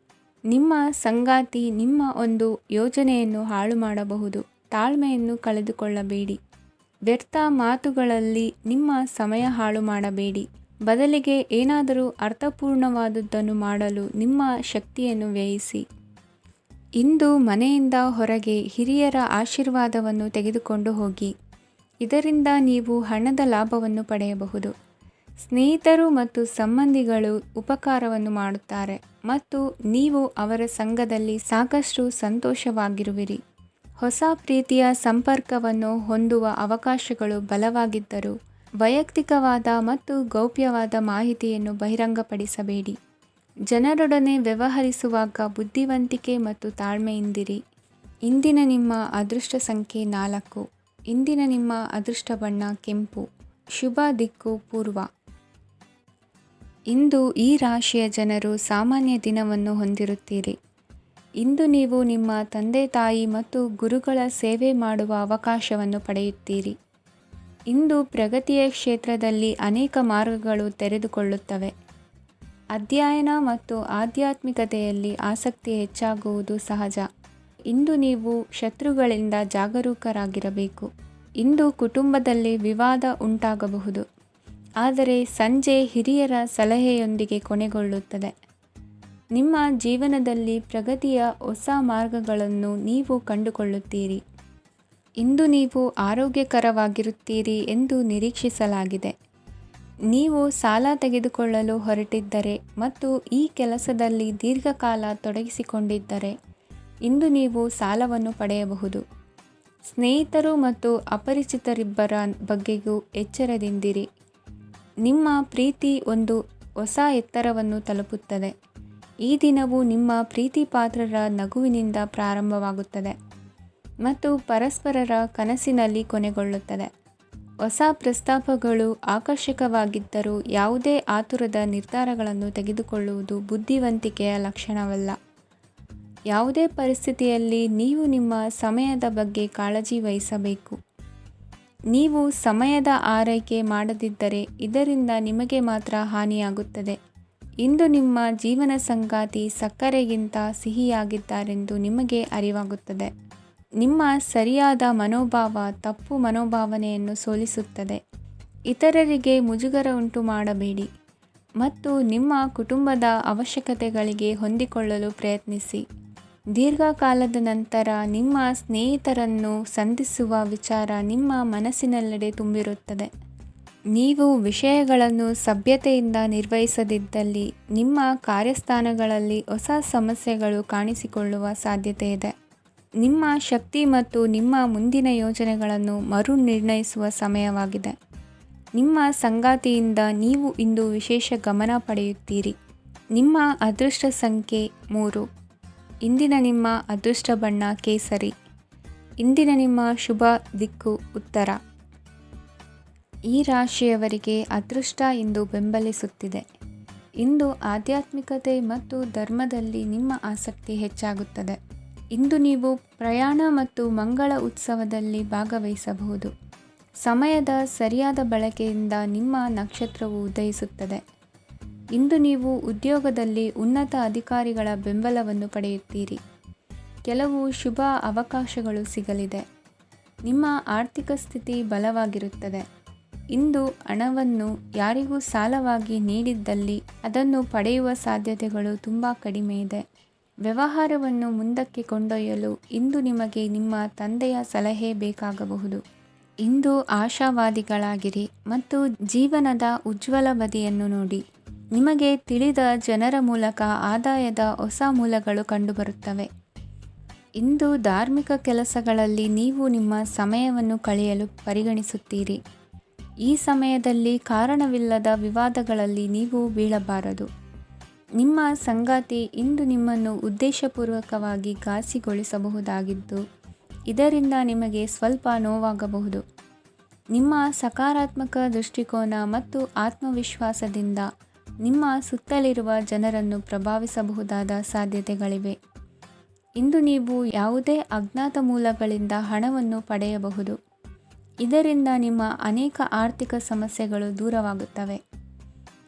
ನಿಮ್ಮ ಸಂಗಾತಿ ನಿಮ್ಮ ಒಂದು ಯೋಜನೆಯನ್ನು ಹಾಳು ಮಾಡಬಹುದು. ತಾಳ್ಮೆಯನ್ನು ಕಳೆದುಕೊಳ್ಳಬೇಡಿ. ವ್ಯರ್ಥ ಮಾತುಗಳಲ್ಲಿ ನಿಮ್ಮ ಸಮಯ ಹಾಳು ಮಾಡಬೇಡಿ. ಬದಲಿಗೆ ಏನಾದರೂ ಅರ್ಥಪೂರ್ಣವಾದುದನ್ನು ಮಾಡಲು ನಿಮ್ಮ ಶಕ್ತಿಯನ್ನು ವ್ಯಯಿಸಿ. ಇಂದು ಮನೆಯಿಂದ ಹೊರಗೆ ಹಿರಿಯರ ಆಶೀರ್ವಾದವನ್ನು ತೆಗೆದುಕೊಂಡು ಹೋಗಿ. ಇದರಿಂದ ನೀವು ಹಣದ ಲಾಭವನ್ನು ಪಡೆಯಬಹುದು. ಸ್ನೇಹಿತರು ಮತ್ತು ಸಂಬಂಧಿಗಳು ಉಪಕಾರವನ್ನು ಮಾಡುತ್ತಾರೆ ಮತ್ತು ನೀವು ಅವರ ಸಂಘದಲ್ಲಿ ಸಾಕಷ್ಟು ಸಂತೋಷವಾಗಿರುವಿರಿ. ಹೊಸ ಪ್ರೀತಿಯ ಸಂಪರ್ಕವನ್ನು ಹೊಂದುವ ಅವಕಾಶಗಳು ಬಲವಾಗಿದ್ದರೂ ವೈಯಕ್ತಿಕವಾದ ಮತ್ತು ಗೌಪ್ಯವಾದ ಮಾಹಿತಿಯನ್ನು ಬಹಿರಂಗಪಡಿಸಬೇಡಿ. ಜನರೊಡನೆ ವ್ಯವಹರಿಸುವಾಗ ಬುದ್ಧಿವಂತಿಕೆ ಮತ್ತು ತಾಳ್ಮೆಯಿಂದಿರಿ. ಇಂದಿನ ನಿಮ್ಮ ಅದೃಷ್ಟ ಸಂಖ್ಯೆ 4. ಇಂದಿನ ನಿಮ್ಮ ಅದೃಷ್ಟ ಬಣ್ಣ ಕೆಂಪು. ಶುಭ ದಿಕ್ಕು ಪೂರ್ವ. ಇಂದು ಈ ರಾಶಿಯ ಜನರು ಸಾಮಾನ್ಯ ದಿನವನ್ನು ಹೊಂದಿರುತ್ತೀರಿ. ಇಂದು ನೀವು ನಿಮ್ಮ ತಂದೆ ತಾಯಿ ಮತ್ತು ಗುರುಗಳ ಸೇವೆ ಮಾಡುವ ಅವಕಾಶವನ್ನು ಪಡೆಯುತ್ತೀರಿ. ಇಂದು ಪ್ರಗತಿಯ ಕ್ಷೇತ್ರದಲ್ಲಿ ಅನೇಕ ಮಾರ್ಗಗಳು ತೆರೆದುಕೊಳ್ಳುತ್ತವೆ. ಅಧ್ಯಯನ ಮತ್ತು ಆಧ್ಯಾತ್ಮಿಕತೆಯಲ್ಲಿ ಆಸಕ್ತಿ ಹೆಚ್ಚಾಗುವುದು ಸಹಜ. ಇಂದು ನೀವು ಶತ್ರುಗಳಿಂದ ಜಾಗರೂಕರಾಗಿರಬೇಕು. ಇಂದು ಕುಟುಂಬದಲ್ಲಿ ವಿವಾದ ಉಂಟಾಗಬಹುದು, ಆದರೆ ಸಂಜೆ ಹಿರಿಯರ ಸಲಹೆಯೊಂದಿಗೆ ಕೊನೆಗೊಳ್ಳುತ್ತದೆ. ನಿಮ್ಮ ಜೀವನದಲ್ಲಿ ಪ್ರಗತಿಯ ಹೊಸ ಮಾರ್ಗಗಳನ್ನು ನೀವು ಕಂಡುಕೊಳ್ಳುತ್ತೀರಿ. ಇಂದು ನೀವು ಆರೋಗ್ಯಕರವಾಗಿರುತ್ತೀರಿ ಎಂದು ನಿರೀಕ್ಷಿಸಲಾಗಿದೆ. ನೀವು ಸಾಲ ತೆಗೆದುಕೊಳ್ಳಲು ಹೊರಟಿದ್ದರೆ ಮತ್ತು ಈ ಕೆಲಸದಲ್ಲಿ ದೀರ್ಘಕಾಲ ತೊಡಗಿಸಿಕೊಂಡಿದ್ದರೆ ಇಂದು ನೀವು ಸಾಲವನ್ನು ಪಡೆಯಬಹುದು. ಸ್ನೇಹಿತರು ಮತ್ತು ಅಪರಿಚಿತರಿಬ್ಬರ ಬಗ್ಗೆಯೂ ಎಚ್ಚರದಿಂದಿರಿ. ನಿಮ್ಮ ಪ್ರೀತಿ ಒಂದು ಹೊಸ ಎತ್ತರವನ್ನು ತಲುಪುತ್ತದೆ. ಈ ದಿನವು ನಿಮ್ಮ ಪ್ರೀತಿಪಾತ್ರರ ನಗುವಿನಿಂದ ಪ್ರಾರಂಭವಾಗುತ್ತದೆ ಮತ್ತು ಪರಸ್ಪರರ ಕನಸಿನಲ್ಲಿ ಕೊನೆಗೊಳ್ಳುತ್ತದೆ. ಹೊಸ ಪ್ರಸ್ತಾಪಗಳು ಆಕರ್ಷಕವಾಗಿದ್ದರೂ ಯಾವುದೇ ಆತುರದ ನಿರ್ಧಾರಗಳನ್ನು ತೆಗೆದುಕೊಳ್ಳುವುದು ಬುದ್ಧಿವಂತಿಕೆಯ ಲಕ್ಷಣವಲ್ಲ. ಯಾವುದೇ ಪರಿಸ್ಥಿತಿಯಲ್ಲಿ ನೀವು ನಿಮ್ಮ ಸಮಯದ ಬಗ್ಗೆ ಕಾಳಜಿ ವಹಿಸಬೇಕು. ನೀವು ಸಮಯದ ಆರೈಕೆ ಮಾಡದಿದ್ದರೆ ಇದರಿಂದ ನಿಮಗೆ ಮಾತ್ರ ಹಾನಿಯಾಗುತ್ತದೆ. ಇಂದು ನಿಮ್ಮ ಜೀವನ ಸಂಗಾತಿ ಸಕ್ಕರೆಗಿಂತ ಸಿಹಿಯಾಗಿದ್ದಾರೆಂದು ನಿಮಗೆ ಅರಿವಾಗುತ್ತದೆ. ನಿಮ್ಮ ಸರಿಯಾದ ಮನೋಭಾವ ತಪ್ಪು ಮನೋಭಾವನೆಯನ್ನು ಸೋಲಿಸುತ್ತದೆ. ಇತರರಿಗೆ ಮುಜುಗರ ಉಂಟು ಮಾಡಬೇಡಿ ಮತ್ತು ನಿಮ್ಮ ಕುಟುಂಬದ ಅವಶ್ಯಕತೆಗಳಿಗೆ ಹೊಂದಿಕೊಳ್ಳಲು ಪ್ರಯತ್ನಿಸಿ. ದೀರ್ಘಕಾಲದ ನಂತರ ನಿಮ್ಮ ಸ್ನೇಹಿತರನ್ನು ಸಂಧಿಸುವ ವಿಚಾರ ನಿಮ್ಮ ಮನಸ್ಸಿನೆಲ್ಲೆಡೆ ತುಂಬಿರುತ್ತದೆ. ನೀವು ವಿಷಯಗಳನ್ನು ಸಭ್ಯತೆಯಿಂದ ನಿರ್ವಹಿಸದಿದ್ದಲ್ಲಿ ನಿಮ್ಮ ಕಾರ್ಯಸ್ಥಾನಗಳಲ್ಲಿ ಹೊಸ ಸಮಸ್ಯೆಗಳು ಕಾಣಿಸಿಕೊಳ್ಳುವ ಸಾಧ್ಯತೆ ಇದೆ. ನಿಮ್ಮ ಶಕ್ತಿ ಮತ್ತು ನಿಮ್ಮ ಮುಂದಿನ ಯೋಜನೆಗಳನ್ನು ಮರು ನಿರ್ಣಯಿಸುವ ಸಮಯವಾಗಿದೆ. ನಿಮ್ಮ ಸಂಗಾತಿಯಿಂದ ನೀವು ಇಂದು ವಿಶೇಷ ಗಮನ ಪಡೆಯುತ್ತೀರಿ. ನಿಮ್ಮ ಅದೃಷ್ಟ ಸಂಖ್ಯೆ 3. ಇಂದಿನ ನಿಮ್ಮ ಅದೃಷ್ಟ ಬಣ್ಣ ಕೇಸರಿ. ಇಂದಿನ ನಿಮ್ಮ ಶುಭ ದಿಕ್ಕು ಉತ್ತರ. ಈ ರಾಶಿಯವರಿಗೆ ಅದೃಷ್ಟ ಇಂದು ಬೆಂಬಲಿಸುತ್ತಿದೆ. ಇಂದು ಆಧ್ಯಾತ್ಮಿಕತೆ ಮತ್ತು ಧರ್ಮದಲ್ಲಿ ನಿಮ್ಮ ಆಸಕ್ತಿ ಹೆಚ್ಚಾಗುತ್ತದೆ. ಇಂದು ನೀವು ಪ್ರಯಾಣ ಮತ್ತು ಮಂಗಳ ಉತ್ಸವದಲ್ಲಿ ಭಾಗವಹಿಸಬಹುದು. ಸಮಯದ ಸರಿಯಾದ ಬಳಕೆಯಿಂದ ನಿಮ್ಮ ನಕ್ಷತ್ರವು ಉದಯಿಸುತ್ತದೆ. ಇಂದು ನೀವು ಉದ್ಯೋಗದಲ್ಲಿ ಉನ್ನತ ಅಧಿಕಾರಿಗಳ ಬೆಂಬಲವನ್ನು ಪಡೆಯುತ್ತೀರಿ. ಕೆಲವು ಶುಭ ಅವಕಾಶಗಳು ಸಿಗಲಿದೆ. ನಿಮ್ಮ ಆರ್ಥಿಕ ಸ್ಥಿತಿ ಬಲವಾಗಿರುತ್ತದೆ. ಇಂದು ಹಣವನ್ನು ಯಾರಿಗೂ ಸಾಲವಾಗಿ ನೀಡಿದ್ದಲ್ಲಿ ಅದನ್ನು ಪಡೆಯುವ ಸಾಧ್ಯತೆಗಳು ತುಂಬ ಕಡಿಮೆ ಇದೆ. ವ್ಯವಹಾರವನ್ನು ಮುಂದಕ್ಕೆ ಕೊಂಡೊಯ್ಯಲು ಇಂದು ನಿಮಗೆ ನಿಮ್ಮ ತಂದೆಯ ಸಲಹೆ ಬೇಕಾಗಬಹುದು. ಇಂದು ಆಶಾವಾದಿಗಳಾಗಿರಿ ಮತ್ತು ಜೀವನದ ಉಜ್ವಲ ಬದಿಯನ್ನು ನೋಡಿ. ನಿಮಗೆ ತಿಳಿದ ಜನರ ಮೂಲಕ ಆದಾಯದ ಹೊಸ ಮೂಲಗಳು ಕಂಡುಬರುತ್ತವೆ. ಇಂದು ಧಾರ್ಮಿಕ ಕೆಲಸಗಳಲ್ಲಿ ನೀವು ನಿಮ್ಮ ಸಮಯವನ್ನು ಕಳೆಯಲು ಪರಿಗಣಿಸುತ್ತೀರಿ. ಈ ಸಮಯದಲ್ಲಿ ಕಾರಣವಿಲ್ಲದ ವಿವಾದಗಳಲ್ಲಿ ನೀವು ಬೀಳಬಾರದು. ನಿಮ್ಮ ಸಂಗಾತಿ ಇಂದು ನಿಮ್ಮನ್ನು ಉದ್ದೇಶಪೂರ್ವಕವಾಗಿ ಘಾಸಿಗೊಳಿಸಬಹುದಾಗಿದ್ದು ಇದರಿಂದ ನಿಮಗೆ ಸ್ವಲ್ಪ ನೋವಾಗಬಹುದು. ನಿಮ್ಮ ಸಕಾರಾತ್ಮಕ ದೃಷ್ಟಿಕೋನ ಮತ್ತು ಆತ್ಮವಿಶ್ವಾಸದಿಂದ ನಿಮ್ಮ ಸುತ್ತಲಿರುವ ಜನರನ್ನು ಪ್ರಭಾವಿಸಬಹುದಾದ ಸಾಧ್ಯತೆಗಳಿವೆ. ಇಂದು ನೀವು ಯಾವುದೇ ಅಜ್ಞಾತ ಮೂಲಗಳಿಂದ ಹಣವನ್ನು ಪಡೆಯಬಹುದು. ಇದರಿಂದ ನಿಮ್ಮ ಅನೇಕ ಆರ್ಥಿಕ ಸಮಸ್ಯೆಗಳು ದೂರವಾಗುತ್ತವೆ.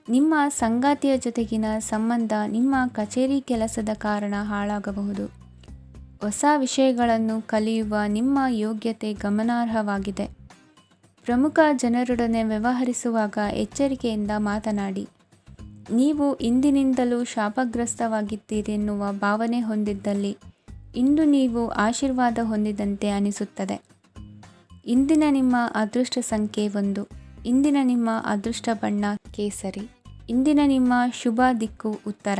ನಿಮ್ಮ ಸಂಗಾತಿಯ ಜೊತೆಗಿನ ಸಂಬಂಧ ನಿಮ್ಮ ಕಚೇರಿ ಕೆಲಸದ ಕಾರಣ ಹಾಳಾಗಬಹುದು. ಹೊಸ ವಿಷಯಗಳನ್ನು ಕಲಿಯುವ ನಿಮ್ಮ ಯೋಗ್ಯತೆ ಗಮನಾರ್ಹವಾಗಿದೆ. ಪ್ರಮುಖ ಜನರೊಡನೆ ವ್ಯವಹರಿಸುವಾಗ ಎಚ್ಚರಿಕೆಯಿಂದ ಮಾತನಾಡಿ. ನೀವು ಇಂದಿನಿಂದಲೂ ಶಾಪಗ್ರಸ್ತವಾಗಿದ್ದೀರೆನ್ನುವ ಭಾವನೆ ಹೊಂದಿದ್ದಲ್ಲಿ ಇಂದು ನೀವು ಆಶೀರ್ವಾದ ಹೊಂದಿದಂತೆ ಅನಿಸುತ್ತದೆ. ಇಂದಿನ ನಿಮ್ಮ ಅದೃಷ್ಟ ಸಂಖ್ಯೆ 1. ಇಂದಿನ ನಿಮ್ಮ ಅದೃಷ್ಟ ಬಣ್ಣ ಕೇಸರಿ. ಇಂದಿನ ನಿಮ್ಮ ಶುಭ ದಿಕ್ಕು ಉತ್ತರ.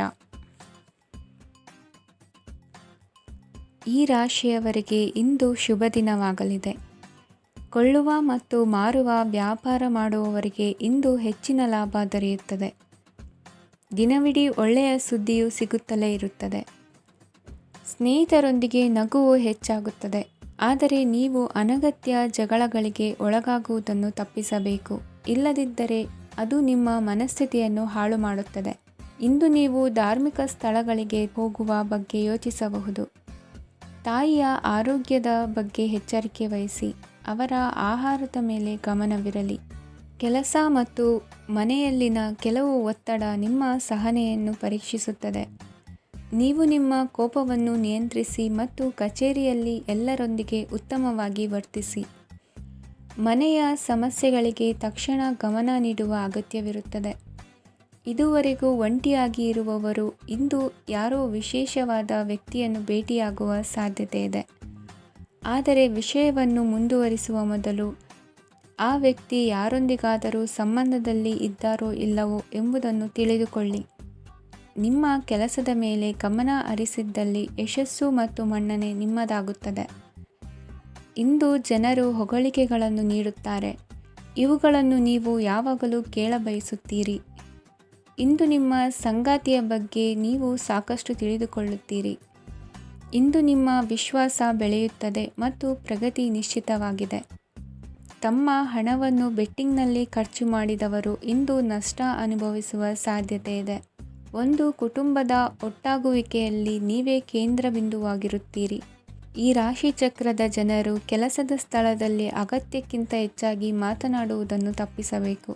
ಈ ರಾಶಿಯವರಿಗೆ ಇಂದು ಶುಭ ದಿನವಾಗಲಿದೆ. ಕೊಳ್ಳುವ ಮತ್ತು ಮಾರುವ ವ್ಯಾಪಾರ ಮಾಡುವವರಿಗೆ ಇಂದು ಹೆಚ್ಚಿನ ಲಾಭ ದೊರೆಯುತ್ತದೆ. ದಿನವಿಡೀ ಒಳ್ಳೆಯ ಸುದ್ದಿಯು ಸಿಗುತ್ತಲೇ ಇರುತ್ತದೆ. ಸ್ನೇಹಿತರೊಂದಿಗೆ ನಗುವು ಹೆಚ್ಚಾಗುತ್ತದೆ. ಆದರೆ ನೀವು ಅನಗತ್ಯ ಜಗಳಗಳಿಗೆ ಒಳಗಾಗುವುದನ್ನು ತಪ್ಪಿಸಬೇಕು. ಇಲ್ಲದಿದ್ದರೆ ಅದು ನಿಮ್ಮ ಮನಸ್ಥಿತಿಯನ್ನು ಹಾಳು ಮಾಡುತ್ತದೆ. ಇಂದು ನೀವು ಧಾರ್ಮಿಕ ಸ್ಥಳಗಳಿಗೆ ಹೋಗುವ ಬಗ್ಗೆ ಯೋಚಿಸಬಹುದು. ತಾಯಿಯ ಆರೋಗ್ಯದ ಬಗ್ಗೆ ಎಚ್ಚರಿಕೆ ವಹಿಸಿ. ಅವರ ಆಹಾರದ ಮೇಲೆ ಗಮನವಿರಲಿ. ಕೆಲಸ ಮತ್ತು ಮನೆಯಲ್ಲಿನ ಕೆಲವು ಒತ್ತಡ ನಿಮ್ಮ ಸಹನೆಯನ್ನು ಪರೀಕ್ಷಿಸುತ್ತದೆ. ನೀವು ನಿಮ್ಮ ಕೋಪವನ್ನು ನಿಯಂತ್ರಿಸಿ ಮತ್ತು ಕಚೇರಿಯಲ್ಲಿ ಎಲ್ಲರೊಂದಿಗೆ ಉತ್ತಮವಾಗಿ ವರ್ತಿಸಿ. ಮನೆಯ ಸಮಸ್ಯೆಗಳಿಗೆ ತಕ್ಷಣ ಗಮನ ನೀಡುವ ಅಗತ್ಯವಿರುತ್ತದೆ. ಇದುವರೆಗೂ ಒಂಟಿಯಾಗಿ ಇರುವವರು ಇಂದು ಯಾರೋ ವಿಶೇಷವಾದ ವ್ಯಕ್ತಿಯನ್ನು ಭೇಟಿಯಾಗುವ ಸಾಧ್ಯತೆ ಇದೆ. ಆದರೆ ವಿಷಯವನ್ನು ಮುಂದುವರಿಸುವ ಮೊದಲು ಆ ವ್ಯಕ್ತಿ ಯಾರೊಂದಿಗಾದರೂ ಸಂಬಂಧದಲ್ಲಿ ಇದ್ದಾರೋ ಇಲ್ಲವೋ ಎಂಬುದನ್ನು ತಿಳಿದುಕೊಳ್ಳಿ. ನಿಮ್ಮ ಕೆಲಸದ ಮೇಲೆ ಗಮನ ಹರಿಸಿದ್ದಲ್ಲಿ ಯಶಸ್ಸು ಮತ್ತು ಮನ್ನಣೆ ನಿಮ್ಮದಾಗುತ್ತದೆ. ಇಂದು ಜನರು ಹೊಗಳಿಕೆಗಳನ್ನು ನೀಡುತ್ತಾರೆ. ಇವುಗಳನ್ನು ನೀವು ಯಾವಾಗಲೂ ಕೇಳಬಯಸುತ್ತೀರಿ. ಇಂದು ನಿಮ್ಮ ಸಂಗಾತಿಯ ಬಗ್ಗೆ ನೀವು ಸಾಕಷ್ಟು ತಿಳಿದುಕೊಳ್ಳುತ್ತೀರಿ. ಇಂದು ನಿಮ್ಮ ವಿಶ್ವಾಸ ಬೆಳೆಯುತ್ತದೆ ಮತ್ತು ಪ್ರಗತಿ ನಿಶ್ಚಿತವಾಗಿದೆ. ತಮ್ಮ ಹಣವನ್ನು ಬೆಟ್ಟಿಂಗ್ನಲ್ಲಿ ಖರ್ಚು ಮಾಡಿದವರು ಇಂದು ನಷ್ಟ ಅನುಭವಿಸುವ ಸಾಧ್ಯತೆ ಇದೆ. ಒಂದು ಕುಟುಂಬದ ಒಟ್ಟಾಗುವಿಕೆಯಲ್ಲಿ ನೀವೇ ಕೇಂದ್ರ ಬಿಂದುವಾಗಿರುತ್ತೀರಿ. ಈ ರಾಶಿ ಚಕ್ರದ ಜನರು ಕೆಲಸದ ಸ್ಥಳದಲ್ಲಿ ಅಗತ್ಯಕ್ಕಿಂತ ಹೆಚ್ಚಾಗಿ ಮಾತನಾಡುವುದನ್ನು ತಪ್ಪಿಸಬೇಕು.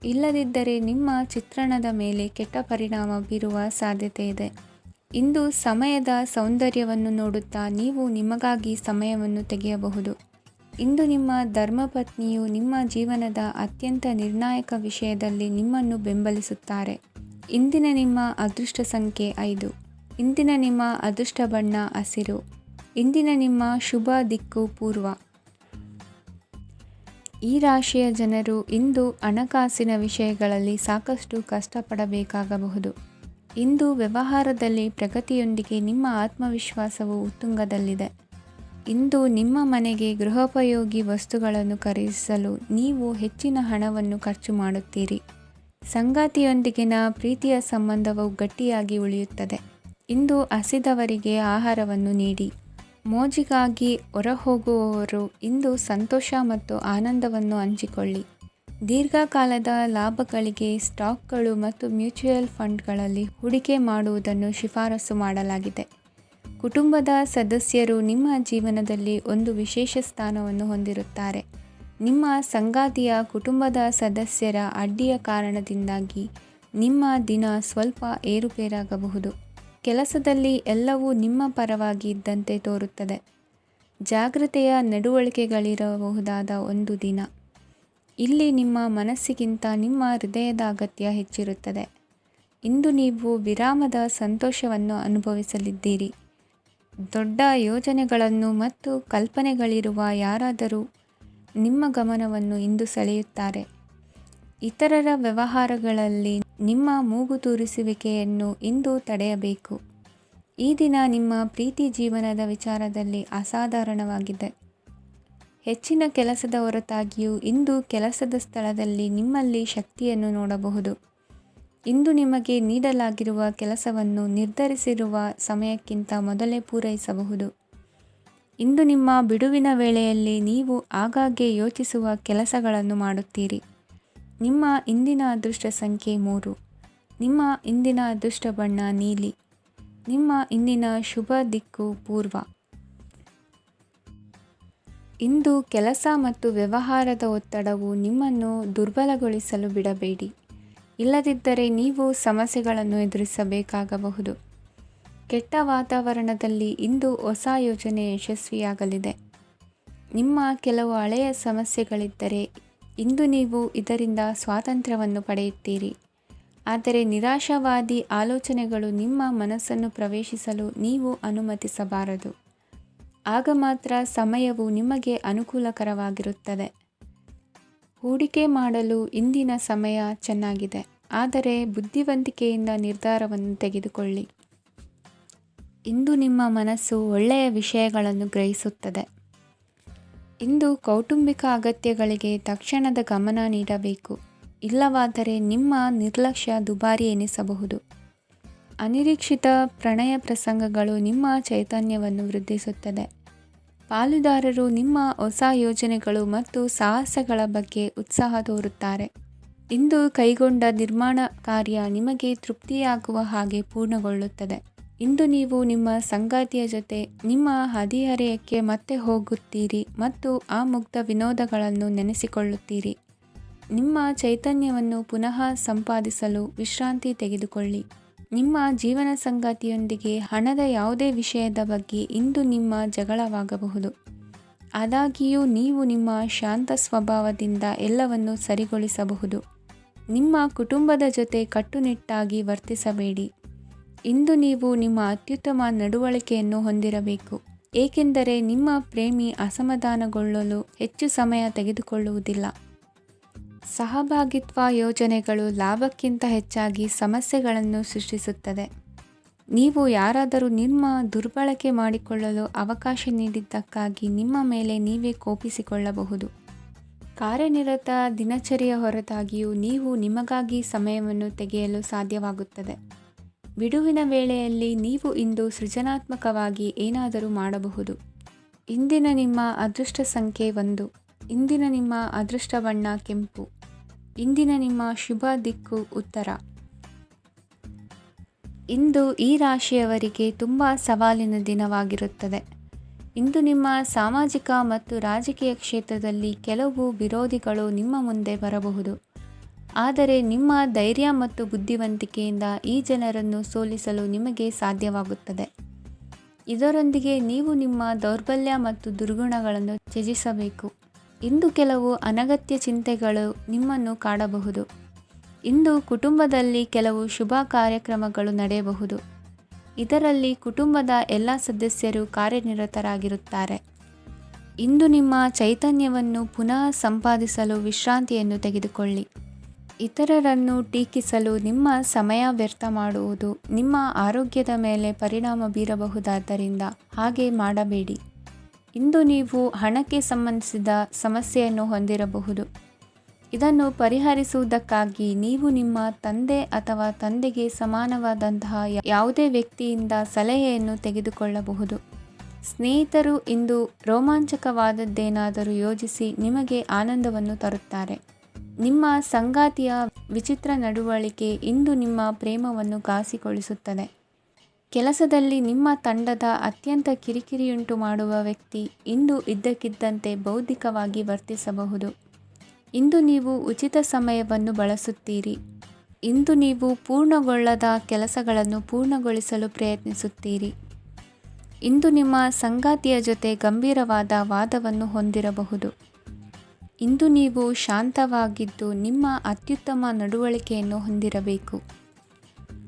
ಇಲ್ಲದಿದ್ದರೆ ನಿಮ್ಮ ಚಿತ್ರಣದ ಮೇಲೆ ಕೆಟ್ಟ ಪರಿಣಾಮ ಬೀರುವ ಸಾಧ್ಯತೆ ಇದೆ. ಇಂದು ಸಮಯದ ಸೌಂದರ್ಯವನ್ನು ನೋಡುತ್ತಾ ನೀವು ನಿಮಗಾಗಿ ಸಮಯವನ್ನು ತೆಗೆಯಬಹುದು. ಇಂದು ನಿಮ್ಮ ಧರ್ಮಪತ್ನಿಯು ನಿಮ್ಮ ಜೀವನದ ಅತ್ಯಂತ ನಿರ್ಣಾಯಕ ವಿಷಯದಲ್ಲಿ ನಿಮ್ಮನ್ನು ಬೆಂಬಲಿಸುತ್ತಾರೆ. ಇಂದಿನ ನಿಮ್ಮ ಅದೃಷ್ಟ ಸಂಖ್ಯೆ 5. ಇಂದಿನ ನಿಮ್ಮ ಅದೃಷ್ಟ ಬಣ್ಣ ಹಸಿರು. ಇಂದಿನ ನಿಮ್ಮ ಶುಭ ದಿಕ್ಕು ಪೂರ್ವ. ಈ ರಾಶಿಯ ಜನರು ಇಂದು ಹಣಕಾಸಿನ ವಿಷಯಗಳಲ್ಲಿ ಸಾಕಷ್ಟು ಕಷ್ಟಪಡಬೇಕಾಗಬಹುದು. ಇಂದು ವ್ಯವಹಾರದಲ್ಲಿ ಪ್ರಗತಿಯೊಂದಿಗೆ ನಿಮ್ಮ ಆತ್ಮವಿಶ್ವಾಸವು ಉತ್ತುಂಗದಲ್ಲಿದೆ. ಇಂದು ನಿಮ್ಮ ಮನೆಗೆ ಗೃಹೋಪಯೋಗಿ ವಸ್ತುಗಳನ್ನು ಖರೀದಿಸಲು ನೀವು ಹೆಚ್ಚಿನ ಹಣವನ್ನು ಖರ್ಚು ಮಾಡುತ್ತೀರಿ. ಸಂಗಾತಿಯೊಂದಿಗಿನ ಪ್ರೀತಿಯ ಸಂಬಂಧವು ಗಟ್ಟಿಯಾಗಿ ಉಳಿಯುತ್ತದೆ. ಇಂದು ಹಸಿದವರಿಗೆ ಆಹಾರವನ್ನು ನೀಡಿ. ಮೋಜಿಗಾಗಿ ಹೊರಹೋಗುವವರು ಇಂದು ಸಂತೋಷ ಮತ್ತು ಆನಂದವನ್ನು ಹಂಚಿಕೊಳ್ಳಿ. ದೀರ್ಘಕಾಲದ ಲಾಭಗಳಿಗೆ ಸ್ಟಾಕ್ಗಳು ಮತ್ತು ಮ್ಯೂಚುವಲ್ ಫಂಡ್ಗಳಲ್ಲಿ ಹೂಡಿಕೆ ಮಾಡುವುದನ್ನು ಶಿಫಾರಸು ಮಾಡಲಾಗಿದೆ. ಕುಟುಂಬದ ಸದಸ್ಯರು ನಿಮ್ಮ ಜೀವನದಲ್ಲಿ ಒಂದು ವಿಶೇಷ ಸ್ಥಾನವನ್ನು ಹೊಂದಿರುತ್ತಾರೆ. ನಿಮ್ಮ ಸಂಗಾತಿಯ ಕುಟುಂಬದ ಸದಸ್ಯರ ಅಡ್ಡಿಯ ಕಾರಣದಿಂದಾಗಿ ನಿಮ್ಮ ದಿನ ಸ್ವಲ್ಪ ಏರುಪೇರಾಗಬಹುದು. ಕೆಲಸದಲ್ಲಿ ಎಲ್ಲವೂ ನಿಮ್ಮ ಪರವಾಗಿ ಇದ್ದಂತೆ ತೋರುತ್ತದೆ. ಜಾಗ್ರತೆಯ ನಡವಳಿಕೆಗಳಿರಬಹುದಾದ ಒಂದು ದಿನ. ಇಲ್ಲಿ ನಿಮ್ಮ ಮನಸ್ಸಿಗಿಂತ ನಿಮ್ಮ ಹೃದಯದ ಅಗತ್ಯ ಹೆಚ್ಚಿರುತ್ತದೆ. ಇಂದು ನೀವು ವಿರಾಮದ ಸಂತೋಷವನ್ನು ಅನುಭವಿಸಲಿದ್ದೀರಿ. ದೊಡ್ಡ ಯೋಜನೆಗಳನ್ನು ಮತ್ತು ಕಲ್ಪನೆಗಳಿರುವ ಯಾರಾದರೂ ನಿಮ್ಮ ಗಮನವನ್ನು ಇಂದು ಸೆಳೆಯುತ್ತಾರೆ. ಇತರರ ವ್ಯವಹಾರಗಳಲ್ಲಿ ನಿಮ್ಮ ಮೂಗು ತೂರಿಸುವಿಕೆಯನ್ನು ಇಂದು ತಡೆಯಬೇಕು. ಈ ದಿನ ನಿಮ್ಮ ಪ್ರೀತಿ ಜೀವನದ ವಿಚಾರದಲ್ಲಿ ಅಸಾಧಾರಣವಾಗಿದೆ. ಹೆಚ್ಚಿನ ಕೆಲಸದ ಹೊರತಾಗಿಯೂ ಇಂದು ಕೆಲಸದ ಸ್ಥಳದಲ್ಲಿ ನಿಮ್ಮಲ್ಲಿ ಶಕ್ತಿಯನ್ನು ನೋಡಬಹುದು. ಇಂದು ನಿಮಗೆ ನೀಡಲಾಗಿರುವ ಕೆಲಸವನ್ನು ನಿರ್ಧರಿಸಿರುವ ಸಮಯಕ್ಕಿಂತ ಮೊದಲೇ ಪೂರೈಸಬಹುದು. ಇಂದು ನಿಮ್ಮ ಬಿಡುವಿನ ವೇಳೆಯಲ್ಲಿ ನೀವು ಆಗಾಗ್ಗೆ ಯೋಚಿಸುವ ಕೆಲಸಗಳನ್ನು ಮಾಡುತ್ತೀರಿ. ನಿಮ್ಮ ಇಂದಿನ ಅದೃಷ್ಟ ಸಂಖ್ಯೆ 3. ನಿಮ್ಮ ಇಂದಿನ ಅದೃಷ್ಟ ಬಣ್ಣ ನೀಲಿ. ನಿಮ್ಮ ಇಂದಿನ ಶುಭ ದಿಕ್ಕು ಪೂರ್ವ. ಇಂದು ಕೆಲಸ ಮತ್ತು ವ್ಯವಹಾರದ ಒತ್ತಡವು ನಿಮ್ಮನ್ನು ದುರ್ಬಲಗೊಳಿಸಲು ಬಿಡಬೇಡಿ. ಇಲ್ಲದಿದ್ದರೆ ನೀವು ಸಮಸ್ಯೆಗಳನ್ನು ಎದುರಿಸಬೇಕಾಗಬಹುದು. ಕೆಟ್ಟ ವಾತಾವರಣದಲ್ಲಿ ಇಂದು ಹೊಸ ಯೋಜನೆ ಯಶಸ್ವಿಯಾಗಲಿದೆ. ನಿಮ್ಮ ಕೆಲವು ಹಳೆಯ ಸಮಸ್ಯೆಗಳಿದ್ದರೆ ಇಂದು ನೀವು ಇದರಿಂದ ಸ್ವಾತಂತ್ರ್ಯವನ್ನು ಪಡೆಯುತ್ತೀರಿ. ಆದರೆ ನಿರಾಶಾವಾದಿ ಆಲೋಚನೆಗಳು ನಿಮ್ಮ ಮನಸ್ಸನ್ನು ಪ್ರವೇಶಿಸಲು ನೀವು ಅನುಮತಿಸಬಾರದು. ಆಗ ಮಾತ್ರ ಸಮಯವು ನಿಮಗೆ ಅನುಕೂಲಕರವಾಗಿರುತ್ತದೆ. ಹೂಡಿಕೆ ಮಾಡಲು ಇಂದಿನ ಸಮಯ ಚೆನ್ನಾಗಿದೆ, ಆದರೆ ಬುದ್ಧಿವಂತಿಕೆಯಿಂದ ನಿರ್ಧಾರವನ್ನು ತೆಗೆದುಕೊಳ್ಳಿ. ಇಂದು ನಿಮ್ಮ ಮನಸ್ಸು ಒಳ್ಳೆಯ ವಿಷಯಗಳನ್ನು ಗ್ರಹಿಸುತ್ತದೆ. ಇಂದು ಕೌಟುಂಬಿಕ ಅಗತ್ಯಗಳಿಗೆ ತಕ್ಷಣದ ಗಮನ ನೀಡಬೇಕು. ಇಲ್ಲವಾದರೆ ನಿಮ್ಮ ನಿರ್ಲಕ್ಷ್ಯ ದುಬಾರಿ ಎನಿಸಬಹುದು. ಅನಿರೀಕ್ಷಿತ ಪ್ರಣಯ ಪ್ರಸಂಗಗಳು ನಿಮ್ಮ ಚೈತನ್ಯವನ್ನು ವೃದ್ಧಿಸುತ್ತದೆ. ಪಾಲುದಾರರು ನಿಮ್ಮ ಹೊಸ ಯೋಜನೆಗಳು ಮತ್ತು ಸಾಹಸಗಳ ಬಗ್ಗೆ ಉತ್ಸಾಹ ತೋರುತ್ತಾರೆ. ಇಂದು ಕೈಗೊಂಡ ನಿರ್ಮಾಣ ಕಾರ್ಯ ನಿಮಗೆ ತೃಪ್ತಿಯಾಗುವ ಹಾಗೆ ಪೂರ್ಣಗೊಳ್ಳುತ್ತದೆ. ಇಂದು ನೀವು ನಿಮ್ಮ ಸಂಗಾತಿಯ ಜೊತೆ ನಿಮ್ಮ ಹದಿಹರೆಯಕ್ಕೆ ಮತ್ತೆ ಹೋಗುತ್ತೀರಿ ಮತ್ತು ಆ ಮುಗ್ಧ ವಿನೋದಗಳನ್ನು ನೆನೆಸಿಕೊಳ್ಳುತ್ತೀರಿ. ನಿಮ್ಮ ಚೈತನ್ಯವನ್ನು ಪುನಃ ಸಂಪಾದಿಸಲು ವಿಶ್ರಾಂತಿ ತೆಗೆದುಕೊಳ್ಳಿ. ನಿಮ್ಮ ಜೀವನ ಸಂಗಾತಿಯೊಂದಿಗೆ ಹಣದ ಯಾವುದೇ ವಿಷಯದ ಬಗ್ಗೆ ಇಂದು ನಿಮ್ಮ ಜಗಳವಾಗಬಹುದು. ಆದಾಗ್ಯೂ ನೀವು ನಿಮ್ಮ ಶಾಂತ ಸ್ವಭಾವದಿಂದ ಎಲ್ಲವನ್ನು ಸರಿಗೊಳಿಸಬಹುದು. ನಿಮ್ಮ ಕುಟುಂಬದ ಜೊತೆ ಕಟ್ಟುನಿಟ್ಟಾಗಿ ವರ್ತಿಸಬೇಡಿ. ಇಂದು ನೀವು ನಿಮ್ಮ ಅತ್ಯುತ್ತಮ ನಡವಳಿಕೆಯನ್ನು ಹೊಂದಿರಬೇಕು, ಏಕೆಂದರೆ ನಿಮ್ಮ ಪ್ರೇಮಿ ಅಸಮಾಧಾನಗೊಳ್ಳಲು ಹೆಚ್ಚು ಸಮಯ ತೆಗೆದುಕೊಳ್ಳುವುದಿಲ್ಲ. ಸಹಭಾಗಿತ್ವ ಯೋಜನೆಗಳು ಲಾಭಕ್ಕಿಂತ ಹೆಚ್ಚಾಗಿ ಸಮಸ್ಯೆಗಳನ್ನು ಸೃಷ್ಟಿಸುತ್ತದೆ. ನೀವು ಯಾರಾದರೂ ನಿಮ್ಮ ದುರ್ಬಳಕೆ ಮಾಡಿಕೊಳ್ಳಲು ಅವಕಾಶ ನೀಡಿದ್ದಕ್ಕಾಗಿ ನಿಮ್ಮ ಮೇಲೆ ನೀವೇ ಕೋಪಿಸಿಕೊಳ್ಳಬಹುದು. ಕಾರ್ಯನಿರತ ದಿನಚರಿಯ ಹೊರತಾಗಿಯೂ ನೀವು ನಿಮಗಾಗಿ ಸಮಯವನ್ನು ತೆಗೆಯಲು ಸಾಧ್ಯವಾಗುತ್ತದೆ. ಬಿಡುವಿನ ವೇಳೆಯಲ್ಲಿ ನೀವು ಇಂದು ಸೃಜನಾತ್ಮಕವಾಗಿ ಏನಾದರೂ ಮಾಡಬಹುದು. ಇಂದಿನ ನಿಮ್ಮ ಅದೃಷ್ಟ ಸಂಖ್ಯೆ 1. ಇಂದಿನ ನಿಮ್ಮ ಅದೃಷ್ಟ ಬಣ್ಣ ಕೆಂಪು. ಇಂದಿನ ನಿಮ್ಮ ಶುಭ ದಿಕ್ಕು ಉತ್ತರ. ಇಂದು ಈ ರಾಶಿಯವರಿಗೆ ತುಂಬ ಸವಾಲಿನ ದಿನವಾಗಿರುತ್ತದೆ. ಇಂದು ನಿಮ್ಮ ಸಾಮಾಜಿಕ ಮತ್ತು ರಾಜಕೀಯ ಕ್ಷೇತ್ರದಲ್ಲಿ ಕೆಲವು ವಿರೋಧಿಗಳು ನಿಮ್ಮ ಮುಂದೆ ಬರಬಹುದು. ಆದರೆ ನಿಮ್ಮ ಧೈರ್ಯ ಮತ್ತು ಬುದ್ಧಿವಂತಿಕೆಯಿಂದ ಈ ಜನರನ್ನು ಸೋಲಿಸಲು ನಿಮಗೆ ಸಾಧ್ಯವಾಗುತ್ತದೆ. ಇದರೊಂದಿಗೆ ನೀವು ನಿಮ್ಮ ದೌರ್ಬಲ್ಯ ಮತ್ತು ದುರ್ಗುಣಗಳನ್ನು ತ್ಯಜಿಸಬೇಕು. ಇಂದು ಕೆಲವು ಅನಗತ್ಯ ಚಿಂತೆಗಳು ನಿಮ್ಮನ್ನು ಕಾಡಬಹುದು. ಇಂದು ಕುಟುಂಬದಲ್ಲಿ ಕೆಲವು ಶುಭ ಕಾರ್ಯಕ್ರಮಗಳು ನಡೆಯಬಹುದು. ಇದರಲ್ಲಿ ಕುಟುಂಬದ ಎಲ್ಲ ಸದಸ್ಯರು ಕಾರ್ಯನಿರತರಾಗಿರುತ್ತಾರೆ. ಇಂದು ನಿಮ್ಮ ಚೈತನ್ಯವನ್ನು ಪುನಃ ಸಂಪಾದಿಸಲು ವಿಶ್ರಾಂತಿಯನ್ನು ತೆಗೆದುಕೊಳ್ಳಿ. ಇತರರನ್ನು ಟೀಕಿಸಲು ನಿಮ್ಮ ಸಮಯ ವ್ಯರ್ಥ ಮಾಡುವುದು ನಿಮ್ಮ ಆರೋಗ್ಯದ ಮೇಲೆ ಪರಿಣಾಮ ಬೀರಬಹುದಾದ್ದರಿಂದ ಹಾಗೆ ಮಾಡಬೇಡಿ. ಇಂದು ನೀವು ಹಣಕ್ಕೆ ಸಂಬಂಧಿಸಿದ ಸಮಸ್ಯೆಯನ್ನು ಹೊಂದಿರಬಹುದು. ಇದನ್ನು ಪರಿಹರಿಸುವುದಕ್ಕಾಗಿ ನೀವು ನಿಮ್ಮ ತಂದೆ ಅಥವಾ ತಂದೆಗೆ ಸಮಾನವಾದಂತಹ ಯಾವುದೇ ವ್ಯಕ್ತಿಯಿಂದ ಸಲಹೆಯನ್ನು ತೆಗೆದುಕೊಳ್ಳಬಹುದು. ಸ್ನೇಹಿತರು ಇಂದು ರೋಮಾಂಚಕವಾದದ್ದೇನಾದರೂ ಯೋಜಿಸಿ ನಿಮಗೆ ಆನಂದವನ್ನು ತರುತ್ತಾರೆ. ನಿಮ್ಮ ಸಂಗಾತಿಯ ವಿಚಿತ್ರ ನಡವಳಿಕೆ ಇಂದು ನಿಮ್ಮ ಪ್ರೇಮವನ್ನು ಘಾಸಿಗೊಳಿಸುತ್ತದೆ. ಕೆಲಸದಲ್ಲಿ ನಿಮ್ಮ ತಂಡದ ಅತ್ಯಂತ ಕಿರಿಕಿರಿಯುಂಟು ಮಾಡುವ ವ್ಯಕ್ತಿ ಇಂದು ಇದ್ದಕ್ಕಿದ್ದಂತೆ ಬೌದ್ಧಿಕವಾಗಿ ವರ್ತಿಸಬಹುದು. ಇಂದು ನೀವು ಉಚಿತ ಸಮಯವನ್ನು ಬಳಸುತ್ತೀರಿ. ಇಂದು ನೀವು ಪೂರ್ಣಗೊಳ್ಳದ ಕೆಲಸಗಳನ್ನು ಪೂರ್ಣಗೊಳಿಸಲು ಪ್ರಯತ್ನಿಸುತ್ತೀರಿ. ಇಂದು ನಿಮ್ಮ ಸಂಗಾತಿಯ ಜೊತೆ ಗಂಭೀರವಾದ ವಾದವನ್ನು ಹೊಂದಿರಬಹುದು. ಇಂದು ನೀವು ಶಾಂತವಾಗಿದ್ದು ನಿಮ್ಮ ಅತ್ಯುತ್ತಮ ನಡವಳಿಕೆಯನ್ನು ಹೊಂದಿರಬೇಕು.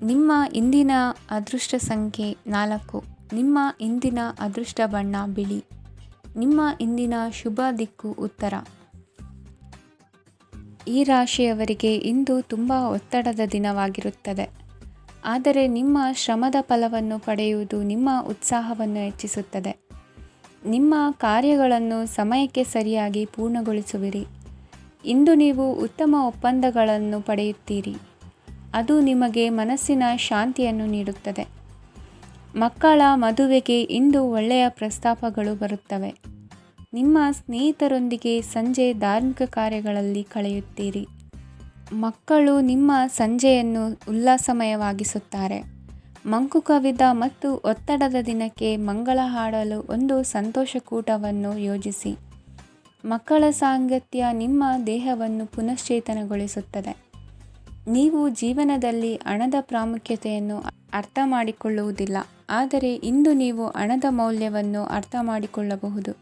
ನಿಮ್ಮ ಇಂದಿನ ಅದೃಷ್ಟ ಸಂಖ್ಯೆ 4. ನಿಮ್ಮ ಇಂದಿನ ಅದೃಷ್ಟ ಬಣ್ಣ ಬಿಳಿ. ನಿಮ್ಮ ಇಂದಿನ ಶುಭ ದಿಕ್ಕು ಉತ್ತರ. ಈ ರಾಶಿಯವರಿಗೆ ಇಂದು ತುಂಬ ಒತ್ತಡದ ದಿನವಾಗಿರುತ್ತದೆ. ಆದರೆ ನಿಮ್ಮ ಶ್ರಮದ ಫಲವನ್ನು ಪಡೆಯುವುದು ನಿಮ್ಮ ಉತ್ಸಾಹವನ್ನು ಹೆಚ್ಚಿಸುತ್ತದೆ. ನಿಮ್ಮ ಕಾರ್ಯಗಳನ್ನು ಸಮಯಕ್ಕೆ ಸರಿಯಾಗಿ ಪೂರ್ಣಗೊಳಿಸುವಿರಿ. ಇಂದು ನೀವು ಉತ್ತಮ ಒಪ್ಪಂದಗಳನ್ನು ಪಡೆಯುತ್ತೀರಿ. ಅದು ನಿಮಗೆ ಮನಸ್ಸಿನ ಶಾಂತಿಯನ್ನು ನೀಡುತ್ತದೆ. ಮಕ್ಕಳ ಮದುವೆಗೆ ಇಂದು ಒಳ್ಳೆಯ ಪ್ರಸ್ತಾಪಗಳು ಬರುತ್ತವೆ. ನಿಮ್ಮ ಸ್ನೇಹಿತರೊಂದಿಗೆ ಸಂಜೆ ಧಾರ್ಮಿಕ ಕಾರ್ಯಗಳಲ್ಲಿ ಕಳೆಯುತ್ತೀರಿ. ಮಕ್ಕಳು ನಿಮ್ಮ ಸಂಜೆಯನ್ನು ಉಲ್ಲಾಸಮಯವಾಗಿಸುತ್ತಾರೆ. ಮಂಕು ಕವಿದ ಮತ್ತು ಒತ್ತಡದ ದಿನಕ್ಕೆ ಮಂಗಳ ಹಾಡಲು ಒಂದು ಸಂತೋಷಕೂಟವನ್ನು ಯೋಜಿಸಿ. ಮಕ್ಕಳ ಸಾಂಗತ್ಯ ನಿಮ್ಮ ದೇಹವನ್ನು ಪುನಶ್ಚೇತನಗೊಳಿಸುತ್ತದೆ. ನೀವು ಜೀವನದಲ್ಲಿ ಹಣದ ಪ್ರಾಮುಖ್ಯತೆಯನ್ನು ಅರ್ಥ ಮಾಡಿಕೊಳ್ಳುವುದಿಲ್ಲ, ಆದರೆ ಇಂದು ನೀವು ಹಣದ ಮೌಲ್ಯವನ್ನು ಅರ್ಥ ಮಾಡಿಕೊಳ್ಳಬಹುದು.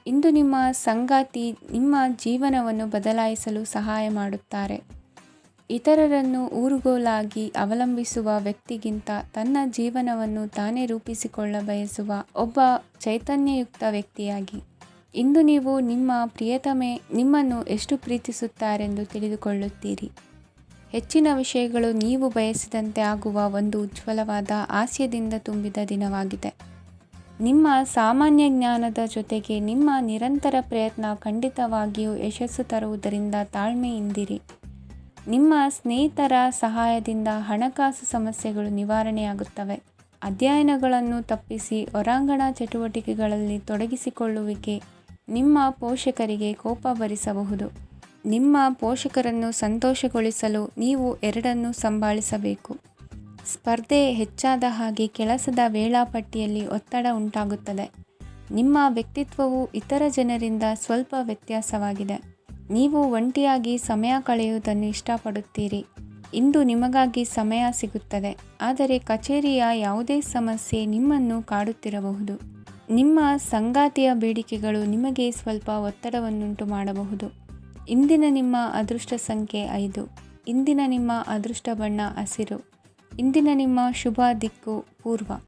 ಇಂದು ನಿಮ್ಮ ಸಂಗಾತಿ ನಿಮ್ಮ ಜೀವನವನ್ನು ಬದಲಾಯಿಸಲು ಸಹಾಯ ಮಾಡುತ್ತಾರೆ. ಇತರರನ್ನು ಊರುಗೋಲಾಗಿ ಅವಲಂಬಿಸುವ ವ್ಯಕ್ತಿಗಿಂತ ತನ್ನ ಜೀವನವನ್ನು ತಾನೇ ರೂಪಿಸಿಕೊಳ್ಳ ಬಯಸುವ ಒಬ್ಬ ಚೈತನ್ಯಯುಕ್ತ ವ್ಯಕ್ತಿಯಾಗಿ. ಇಂದು ನೀವು ನಿಮ್ಮ ಪ್ರಿಯತಮೆ ನಿಮ್ಮನ್ನು ಎಷ್ಟು ಪ್ರೀತಿಸುತ್ತಾರೆಂದು ತಿಳಿದುಕೊಳ್ಳುತ್ತೀರಿ. ಹೆಚ್ಚಿನ ವಿಷಯಗಳು ನೀವು ಬಯಸಿದಂತೆ ಆಗುವ ಒಂದು ಉಜ್ವಲವಾದ ಹಾಸ್ಯದಿಂದ ತುಂಬಿದ ದಿನವಾಗಿದೆ. ನಿಮ್ಮ ಸಾಮಾನ್ಯ ಜ್ಞಾನದ ಜೊತೆಗೆ ನಿಮ್ಮ ನಿರಂತರ ಪ್ರಯತ್ನ ಖಂಡಿತವಾಗಿಯೂ ಯಶಸ್ಸು ತರುವುದರಿಂದ ತಾಳ್ಮೆಯಿಂದಿರಿ. ನಿಮ್ಮ ಸ್ನೇಹಿತರ ಸಹಾಯದಿಂದ ಹಣಕಾಸು ಸಮಸ್ಯೆಗಳು ನಿವಾರಣೆಯಾಗುತ್ತವೆ. ಅಧ್ಯಯನಗಳನ್ನು ತಪ್ಪಿಸಿ ಹೊರಾಂಗಣ ಚಟುವಟಿಕೆಗಳಲ್ಲಿ ತೊಡಗಿಸಿಕೊಳ್ಳುವಿಕೆ ನಿಮ್ಮ ಪೋಷಕರಿಗೆ ಕೋಪ ಭರಿಸಬಹುದು. ನಿಮ್ಮ ಪೋಷಕರನ್ನು ಸಂತೋಷಗೊಳಿಸಲು ನೀವು ಎರಡನ್ನೂ ಸಂಭಾಳಿಸಬೇಕು. ಸ್ಪರ್ಧೆ ಹೆಚ್ಚಾದ ಹಾಗೆ ಕೆಲಸದ ವೇಳಾಪಟ್ಟಿಯಲ್ಲಿ ಒತ್ತಡ ಉಂಟಾಗುತ್ತದೆ. ನಿಮ್ಮ ವ್ಯಕ್ತಿತ್ವವು ಇತರ ಜನರಿಂದ ಸ್ವಲ್ಪ ವ್ಯತ್ಯಾಸವಾಗಿದೆ. ನೀವು ಒಂಟಿಯಾಗಿ ಸಮಯ ಕಳೆಯುವುದನ್ನು ಇಷ್ಟಪಡುತ್ತೀರಿ. ಇಂದು ನಿಮಗಾಗಿ ಸಮಯ ಸಿಗುತ್ತದೆ, ಆದರೆ ಕಚೇರಿಯ ಯಾವುದೇ ಸಮಸ್ಯೆ ನಿಮ್ಮನ್ನು ಕಾಡುತ್ತಿರಬಹುದು. ನಿಮ್ಮ ಸಂಗಾತಿಯ ಬೇಡಿಕೆಗಳು ನಿಮಗೆ ಸ್ವಲ್ಪ ಒತ್ತಡವನ್ನುಂಟು ಮಾಡಬಹುದು. ಇಂದಿನ ನಿಮ್ಮ ಅದೃಷ್ಟ ಸಂಖ್ಯೆ 5. ಇಂದಿನ ನಿಮ್ಮ ಅದೃಷ್ಟ ಬಣ್ಣ ಹಸಿರು. ಇಂದಿನ ನಿಮ್ಮ ಶುಭ ದಿಕ್ಕು ಪೂರ್ವ.